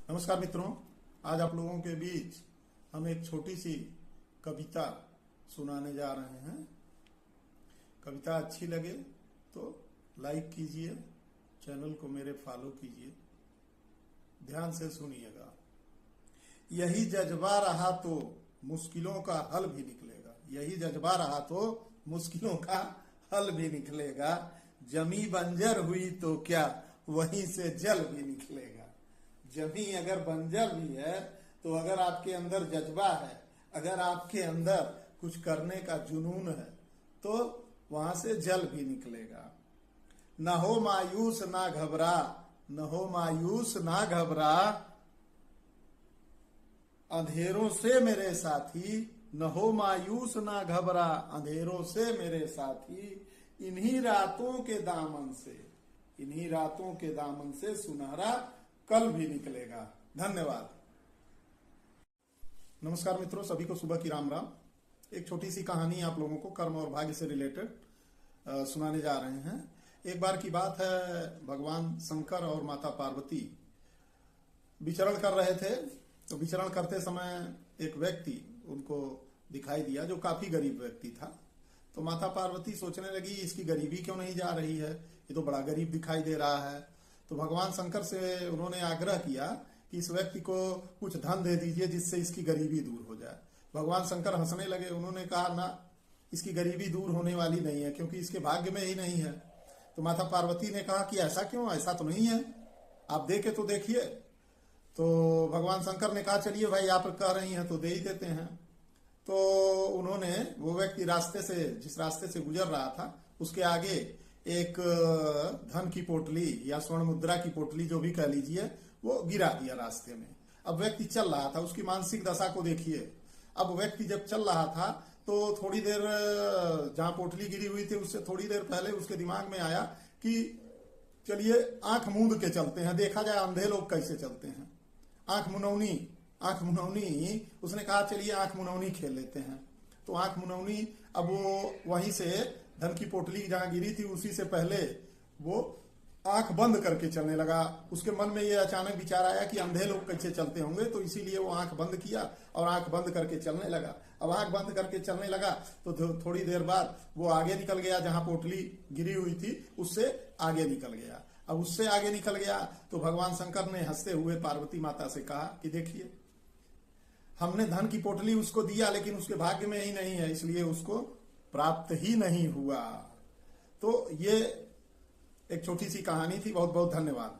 नमस्कार मित्रों, आज आप लोगों के बीच हम एक छोटी सी कविता सुनाने जा रहे हैं। कविता अच्छी लगे तो लाइक कीजिए, चैनल को मेरे फॉलो कीजिए, ध्यान से सुनिएगा। यही जज्बा रहा तो मुश्किलों का हल भी निकलेगा। यही जज्बा रहा तो मुश्किलों का हल भी निकलेगा। जमी बंजर हुई तो क्या, वहीं से जल भी निकलेगा। जमी अगर बंजर भी है तो अगर आपके अंदर जज्बा है, अगर आपके अंदर कुछ करने का जुनून है तो वहां से जल भी निकलेगा। न हो मायूस ना घबरा, न हो मायूस ना घबरा, अंधेरों से मेरे साथी। न हो मायूस ना घबरा, अंधेरों से मेरे साथी। इन्हीं रातों के दामन से, इन्हीं रातों के दामन से सुनहरा कल भी निकलेगा। धन्यवाद। नमस्कार मित्रों, सभी को सुबह की राम राम। एक छोटी सी कहानी आप लोगों को कर्म और भाग्य से रिलेटेड सुनाने जा रहे हैं। एक बार की बात है, भगवान शंकर और माता पार्वती विचरण कर रहे थे। तो विचरण करते समय एक व्यक्ति उनको दिखाई दिया जो काफी गरीब व्यक्ति था। तो माता पार्वती सोचने लगी, इसकी गरीबी क्यों नहीं जा रही है, ये तो बड़ा गरीब दिखाई दे रहा है। तो भगवान शंकर से उन्होंने आग्रह किया कि इस व्यक्ति को कुछ धन दे दीजिए जिससे इसकी गरीबी दूर हो जाए। भगवान शंकर हंसने लगे। उन्होंने कहा, ना, इसकी गरीबी दूर होने वाली नहीं है, क्योंकि इसके भाग्य में ही नहीं है। तो माता पार्वती ने कहा कि ऐसा क्यों, ऐसा तो नहीं है, आप दे के तो देखिए। तो भगवान शंकर ने कहा, चलिए भाई, आप कह रही हैं तो दे ही देते हैं। तो उन्होंने, वो व्यक्ति रास्ते से, जिस रास्ते से गुजर रहा था, उसके आगे एक धन की पोटली या स्वर्ण मुद्रा की पोटली, जो भी कह लीजिए, वो गिरा दिया रास्ते में। अब व्यक्ति चल रहा था, उसकी मानसिक दशा को देखिए। अब व्यक्ति जब चल रहा था तो थोड़ी देर, जहां पोटली गिरी हुई थी उससे थोड़ी देर पहले उसके दिमाग में आया कि चलिए आंख मूंद के चलते हैं, देखा जाए अंधे लोग कैसे चलते हैं। आंख मुनौनी उसने कहा, चलिए आंख मुनौनी खेल लेते हैं। तो आंख मुनौनी, अब वो वहीं से धन की पोटली जहां गिरी थी उसी से पहले वो आंख बंद करके चलने लगा। उसके मन में ये अचानक विचार आया कि अंधे लोग कैसे चलते होंगे, तो इसीलिए वो आंख बंद किया और आंख बंद करके चलने लगा। अब आंख बंद करके चलने लगा तो थोड़ी देर बाद वो आगे निकल गया, जहां पोटली गिरी हुई थी उससे आगे निकल गया। अब उससे आगे निकल गया तो भगवान शंकर ने हंसते हुए पार्वती माता से कहा कि देखिए, हमने धन की पोटली उसको दिया लेकिन उसके भाग्य में ही नहीं है, इसलिए उसको प्राप्त ही नहीं हुआ। तो ये एक छोटी सी कहानी थी। बहुत बहुत धन्यवाद।